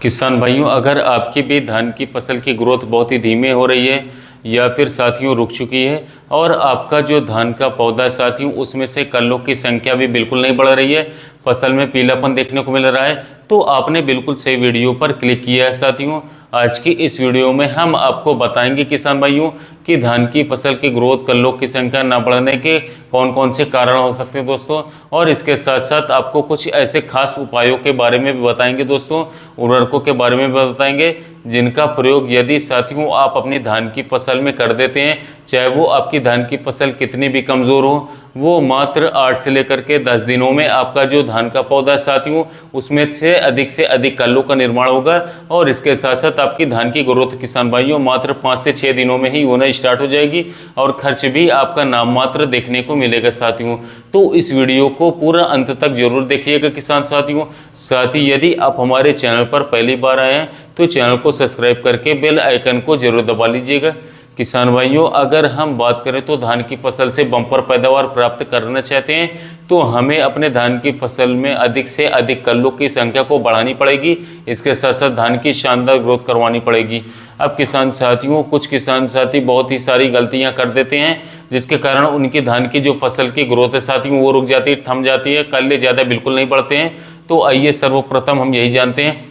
किसान भाइयों, अगर आपकी भी धान की फसल की ग्रोथ बहुत ही धीमे हो रही है या फिर साथियों रुक चुकी है और आपका जो धान का पौधा है साथियों उसमें से कल्लों की संख्या भी बिल्कुल नहीं बढ़ रही है, फसल में पीलापन देखने को मिल रहा है, तो आपने बिल्कुल सही वीडियो पर क्लिक किया है साथियों। आज की इस वीडियो में हम आपको बताएंगे किसान भाइयों कि धान की फसल की ग्रोथ कल्लों की संख्या न बढ़ने के कौन कौन से कारण हो सकते हैं दोस्तों, और इसके साथ साथ आपको कुछ ऐसे खास उपायों के बारे में भी बताएंगे दोस्तों, उर्वरकों के बारे में भी बताएंगे जिनका प्रयोग यदि साथियों आप अपनी धान की फसल में कर देते हैं, चाहे वो आपकी धान की फसल कितनी भी कमज़ोर हो, वो मात्र 8 से लेकर के 10 दिनों में आपका जो धान का पौधा है साथियों उसमें से अधिक कल्लों का निर्माण होगा। और इसके साथ साथ आपकी धान की ग्रोथ किसान भाइयों मात्र 5 से 6 दिनों में ही होना स्टार्ट हो जाएगी और खर्च भी आपका नाम मात्र देखने को मिलेगा साथियों। तो इस वीडियो को पूरा अंत तक जरूर देखिएगा किसान साथियों। साथ ही यदि आप हमारे चैनल पर पहली बार आए हैं तो चैनल को सब्सक्राइब करके बेल आइकन को जरूर दबा लीजिएगा। किसान भाइयों, अगर हम बात करें तो धान की फसल से बम्पर पैदावार प्राप्त करना चाहते हैं तो हमें अपने धान की फसल में अधिक से अधिक कल्लों की संख्या को बढ़ानी पड़ेगी, इसके साथ साथ धान की शानदार ग्रोथ करवानी पड़ेगी। अब किसान साथियों, कुछ किसान साथी बहुत ही सारी गलतियां कर देते हैं जिसके कारण उनकी धान की जो फसल की ग्रोथ है साथियों वो रुक जाती है, थम जाती है, कल्ले ज़्यादा बिल्कुल नहीं बढ़ते हैं। तो आइए सर्वप्रथम हम यही जानते हैं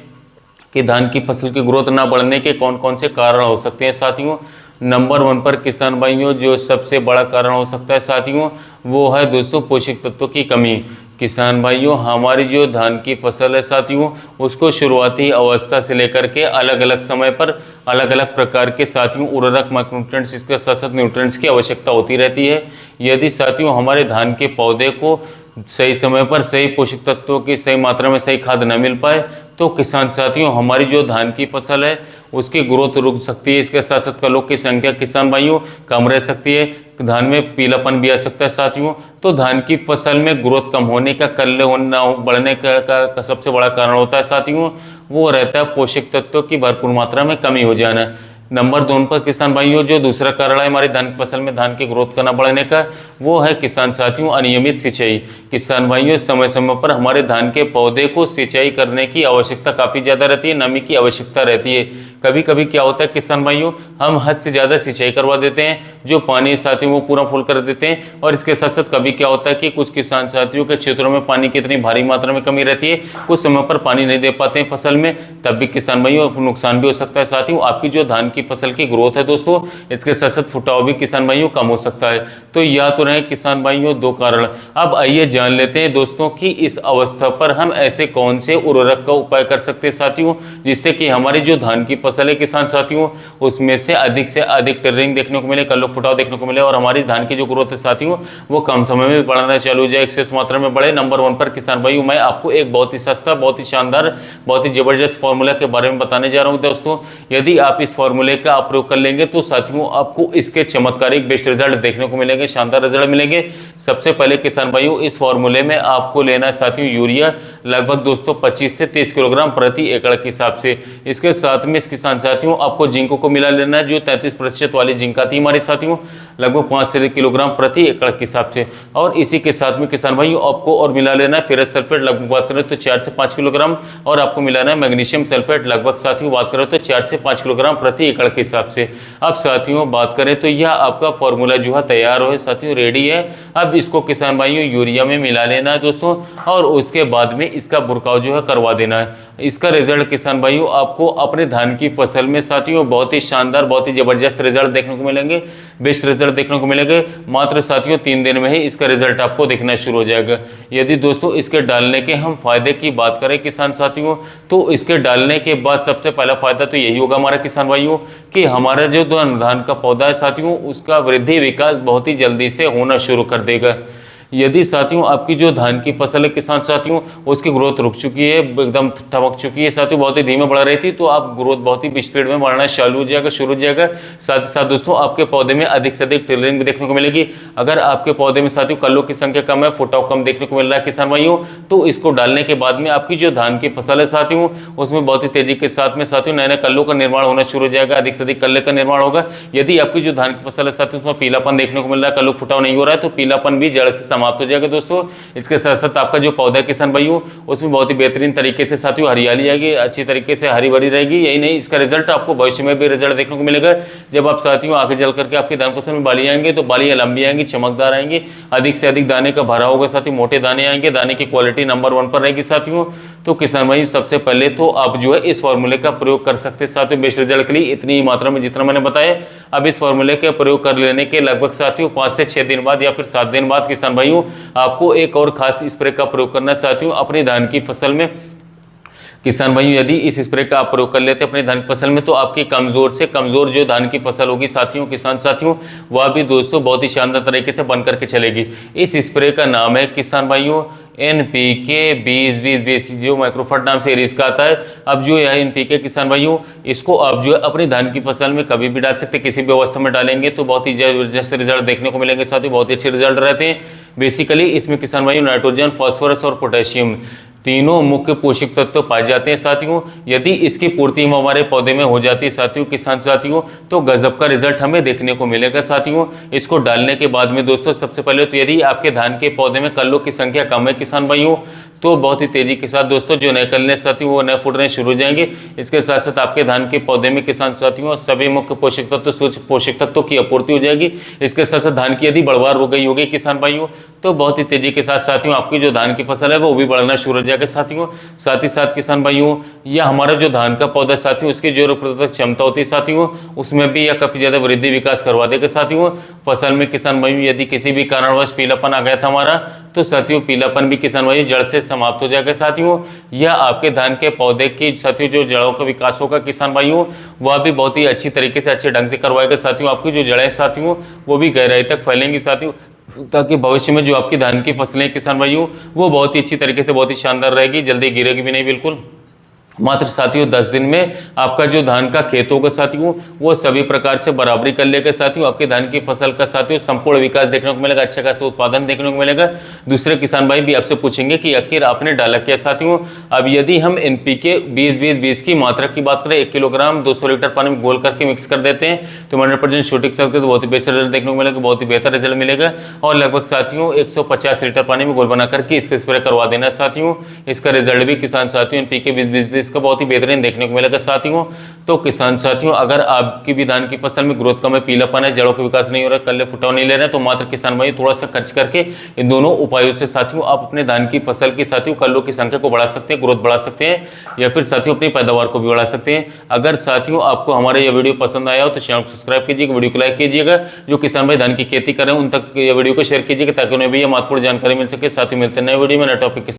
कि धान की फसल की ग्रोथ ना बढ़ने के कौन कौन से कारण हो सकते हैं साथियों। नंबर 1 पर किसान भाइयों जो सबसे बड़ा कारण हो सकता है साथियों वो है दोस्तों पोषक तत्वों की कमी। किसान भाइयों, हमारी जो धान की फसल है साथियों उसको शुरुआती अवस्था से लेकर के अलग अलग समय पर अलग अलग प्रकार के साथियों उर्वरक माइक्रोन्यूट्रिएंट्स इसके साथ साथ न्यूट्रिएंट्स की आवश्यकता होती रहती है। यदि साथियों हमारे धान के पौधे को सही समय पर सही पोषक तत्वों की सही मात्रा में सही खाद न मिल पाए तो किसान साथियों हमारी जो धान की फसल है उसकी ग्रोथ रुक सकती है, इसके साथ साथ कल्लों की संख्या किसान भाइयों कम रह सकती है, धान में पीलापन भी आ सकता है साथियों। तो धान की फसल में ग्रोथ कम होने का, कल्ले होना बढ़ने का सबसे बड़ा कारण होता है साथियों वो रहता है पोषक तत्वों की भरपूर मात्रा में कमी हो जाना। नंबर 2 पर किसान भाइयों जो दूसरा कारण है हमारी धान की फसल में धान की ग्रोथ का न बढ़ने का वो है किसान साथियों अनियमित सिंचाई। किसान भाइयों, समय समय पर हमारे धान के पौधे को सिंचाई करने की आवश्यकता काफ़ी ज़्यादा रहती है, नमी की आवश्यकता रहती है। कभी कभी क्या होता है किसान भाइयों हम हद से ज़्यादा सिंचाई करवा देते हैं, जो पानी साथियों वो पूरा फुल कर देते हैं। और इसके साथ साथ कभी क्या होता है कि कुछ किसान साथियों के क्षेत्रों में पानी की इतनी भारी मात्रा में कमी रहती है, कुछ समय पर पानी नहीं दे पाते हैं फसल में, तब भी किसान भाइयों नुकसान भी हो सकता है साथियों। आपकी जो धान की फसल की ग्रोथ है दोस्तों इसके साथ साथ फुटाव भी किसान भाइयों कम हो सकता है। तो या तो रहे किसान भाइयों 2 कारण। अब आइए जान लेते हैं दोस्तों कि इस अवस्था पर हम ऐसे कौन से उर्वरक का उपाय कर सकते हैं साथियों जिससे कि हमारी जो धान की फसल है किसान साथियों उसमें से अधिक टिर्रिंग देखने को मिले, कल्लो फुटाव देखने को मिले और हमारी धान की जो ग्रोथ है साथियों वो कम समय में बढ़ना चालू हो जाए, एक्सेस मात्रा में बढ़े। नंबर 1 पर किसान भाइयों मैं आपको एक बहुत ही सस्ता, बहुत ही शानदार, बहुत ही जबरदस्त फॉर्मूला के बारे में बताने जा रहा हूं दोस्तों। यदि आप इस फॉर्मूले का प्रयोग कर लेंगे तो साथियों आपको इसके चमत्कारिक बेस्ट रिजल्ट देखने को मिलेंगे, शानदार रिजल्ट मिलेंगे। सबसे पहले किसान भाइयों इस फॉर्मूले में आपको लेना है साथियों यूरिया लगभग दोस्तों 25 से 30 किलोग्राम प्रति एकड़ के हिसाब से। इसके साथ में इस किसान साथियों आपको जिंक को मिला लेना है, जो 33% वाली जिंक आती है हमारे साथियों लगभग 5 से किलोग्राम प्रति एकड़ के हिसाब से। और इसी के साथ में किसान भाइयों आपको और मिला लेना है फेरस सल्फेट, लगभग बात करें तो 4 से 5 किलोग्राम, और आपको मिलाना है मैग्नीशियम सल्फेट, लगभग साथियों बात करें तो 4 से 5 किलोग्राम प्रति एकड़ के हिसाब से। अब साथियों बात करें तो यह आपका फॉर्मूला जो है तैयार हो साथियों रेडी है। अब इसको किसान भाइयों यूरिया में मिला लेना है दोस्तों और उसके बाद में इसका बुरकाव जो है करवा देना है। इसका रिजल्ट किसान भाइयों आपको अपने धान की फसल में साथियों बहुत ही शानदार, बहुत ही जबरदस्त रिजल्ट देखने को मिलेंगे, बेस्ट रिजल्ट देखने को मिलेंगे। मात्र साथियों 3 दिन में ही इसका रिजल्ट आपको दिखना शुरू हो जाएगा। यदि दोस्तों इसके डालने के हम फायदे की बात करें किसान साथियों तो इसके डालने के बाद सबसे पहला फायदा तो यही होगा हमारा किसान भाइयों कि हमारा जो धान का पौधा है साथियों उसका वृद्धि विकास बहुत ही जल्दी से होना शुरू कर देगा। यदि साथियों आपकी जो धान की फसल है किसान साथियों उसकी ग्रोथ रुक चुकी है, एकदम ठमक चुकी है साथियों, बहुत ही धीमे बढ़ रही थी, तो आप ग्रोथ बहुत ही स्पीड में बढ़ना चालू हो जाएगा, शुरू हो जाएगा। साथ ही साथ दोस्तों आपके पौधे में अधिक से अधिक टिल्लरिंग भी देखने को मिलेगी। अगर आपके पौधे में साथियों कल्लों की संख्या कम है, फुटाव कम देखने को मिल रहा है किसान भाइयों, तो इसको डालने के बाद में आपकी जो धान की फसल है साथियों उसमें बहुत ही तेजी के साथ में साथियों नए नए कल्लों का निर्माण होना शुरू हो जाएगा, अधिक से अधिक कल्ले का निर्माण होगा। यदि आपकी जो धान की फसल है साथियों उसमें पीलापन देखने को मिल रहा है, कल्लों फुटाव नहीं हो रहा है, तो पीलापन भी जड़ से समाप्त हो जाएगा दोस्तों। इसके साथ साथ आपका जो पौधा किसान भाइयों उसमें बहुत ही बेहतरीन तरीके से साथियों हरियाली आएगी, अच्छी तरीके से हरी भरी रहेगी। यही नहीं, इसका रिजल्ट आपको भविष्य में भी रिजल्ट देखने को मिलेगा। जब आप साथियों आगे चल करके आपकी धान फसल में बाली आएंगे तो बालियां लंबी आएंगी, चमकदार आएंगी, अधिक से अधिक दाने का भरा होगा साथियों, मोटे दाने आएंगे, दाने की क्वालिटी नंबर 1 पर रहेगी साथियों। तो किसान भाई सबसे पहले तो आप जो है इस फॉर्मूले का प्रयोग कर सकते हैं साथियों बेस्ट रिजल्ट के लिए, इतनी ही मात्रा में जितना मैंने बताया। अब इस फॉर्मूले का प्रयोग कर लेने के लगभग साथियों 5 से 6 दिन बाद या फिर 7 दिन बाद किसान भाइयों आपको एक और खास स्प्रे का प्रयोग करना है साथियों अपनी धान की फसल में। किसान भाइयों यदि इस स्प्रे का आप प्रयोग कर लेते हैं अपनी धान की फसल में तो आपकी कमजोर से कमजोर जो धान की फसल होगी साथियों, किसान साथियों, वह भी दोस्तों बहुत ही शानदार तरीके से बन करके चलेगी। इस स्प्रे का नाम है किसान भाइयों NPK 20-20-20 जो माइक्रोफर्ट नाम से इसका आता है। अब जो यह NPK किसान भाइयों इसको आप जो है अपनी धान की फसल में कभी भी डाल सकते हैं, किसी भी अवस्था में डालेंगे तो बहुत ही जबरदस्त रिजल्ट देखने को मिलेंगे साथियों, बहुत ही अच्छे रिजल्ट रहते हैं। बेसिकली इसमें किसान भाइयों नाइट्रोजन, फास्फोरस और पोटेशियम तीनों मुख्य पोषक तत्व पाए जाते हैं साथियों। यदि इसकी पूर्ति हमारे पौधे में हो जाती है साथियों, किसान साथियों, तो गजब का रिजल्ट हमें देखने को मिलेगा साथियों। इसको डालने के बाद में दोस्तों सबसे पहले तो यदि आपके धान के पौधे में कल्लों की संख्या कम है किसान भाइयों तो बहुत ही तेजी के साथ दोस्तों जो नए कल्ले साथियों वो नए फूटने शुरू हो जाएंगे। इसके साथ साथ आपके धान के पौधे में किसान साथियों सभी मुख्य पोषक तत्व सूक्ष्म पोषक तत्वों की आपूर्ति हो जाएगी। इसके साथ साथ धान की यदि बढ़वार हो गई होगी किसान भाइयों तो बहुत ही तेजी के साथ साथियों आपकी जो धान की फसल है वो भी बढ़ना शुरू हो जाएगा साथियों। साथ ही साथ किसान भाइयों यह हमारा जो धान का पौधा साथियों उसकी जो रोग प्रतिरोधक क्षमता होती है साथियों उसमें भी यह काफी ज्यादा वृद्धि विकास करवा देगा साथियों। फसल में किसान भाइयों यदि किसी भी कारणवश पीलापन आ गया था हमारा तो साथियों पीलापन भी किसान भाइयों जड़ से समाप्त हो जाएगा साथियों। यह आपके धान के पौधे की साथियों जो जड़ों का विकास होगा किसान भाइयों वह भी बहुत ही अच्छी तरीके से अच्छे ढंग से करवाएगा साथियों। आपकी जो जड़ें साथियों वो भी गहराई तक फैलेंगी साथियों ताकि भविष्य में जो आपकी धान की फसलें किसान भाइयों वो बहुत ही अच्छी तरीके से बहुत ही शानदार रहेगी, जल्दी गिरेगी भी नहीं बिल्कुल। मात्र साथियों 10 दिन में आपका जो धान का खेत होगा साथियों वो सभी प्रकार से बराबरी कर लेगा साथियों। आपके धान की फसल का साथियों संपूर्ण विकास देखने को मिलेगा, अच्छा खासा उत्पादन देखने को मिलेगा। दूसरे किसान भाई भी आपसे पूछेंगे कि आखिर आपने डाला क्या साथियों। अब यदि हम NPK 20-20-20 की मात्रा की बात करें 1 किलोग्राम 200 लीटर पानी में घोल करके मिक्स कर देते हैं तो 100% शूटिंग सकते तो बहुत ही बेस्ट रिजल्ट देखने को मिलेगा, बहुत ही बेहतर रिजल्ट मिलेगा। और लगभग साथियों 150 लीटर पानी में घोल बना करके इसका स्प्रे करवा देना साथियों। इसका रिजल्ट भी किसान साथियों NPK 20-20-20 का बहुत ही बेहतरीन देखने को मिलेगा साथियों। तो किसान साथियों अगर आपकी भी धान की फसल में ग्रोथ कम है, पीलापन है, जड़ों का विकास नहीं हो रहा, कल्ले फुटाव नहीं ले रहे तो मात्र किसान भाई थोड़ा सा खर्च करके इन दोनों उपायों से साथियों आप अपने धान की फसल की साथियों कल्लों की संख्या को बढ़ा सकते हैं, ग्रोथ बढ़ा सकते हैं या फिर साथियों अपनी पैदावार को भी बढ़ा सकते हैं। अगर साथियों आपको हमारा यह वीडियो पसंद आया हो तो चैनल को सब्सक्राइब कीजिएगा, वीडियो को लाइक कीजिएगा। जो किसान भाई धान की खेती कर रहे हैं उन तक यह वीडियो को शेयर कीजिएगा ताकि उन्हें भी यह महत्वपूर्ण जानकारी मिल सके। साथियों मिलते हैं नए वीडियो में नए टॉपिक के